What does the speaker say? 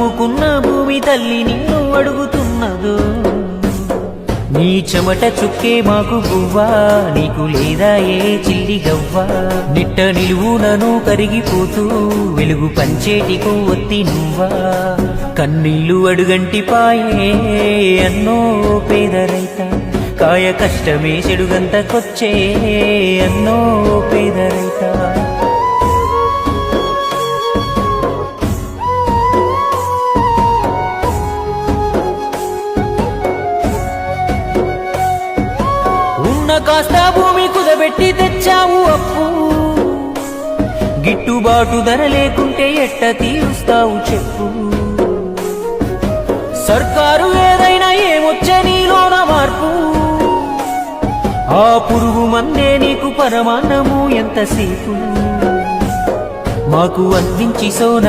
నమ్ముకున్న భూమి తల్లి నిన్ను అడుగుతున్నదో నీ చెమట చుక్కే మాకు గువ్వా నీకు లేదా ఏ చిల్లి గవ్వా నిట్ట నిలువునను కరిగిపోతూ వెలుగు పంచేటికు ఒత్తి నువ్వా కన్నీళ్లు అడుగంటి పాయే అన్నో పేద రైత కాయ కష్టమే చెడుగంతకొచ్చే అన్నో పేద రైత కాస్త భూమి కుదబెట్టి తెచ్చావు అప్పు గిట్టుబాటు ధర లేకుంటే ఎట్ట తీరుస్తావు చెప్పు సర్కారు ఏదైనా ఏమొచ్చే నీలోన మార్పు ఆ పురుగు మందే నీకు పరమాన్నము ఎంతసేపు మాకు అందించి సోన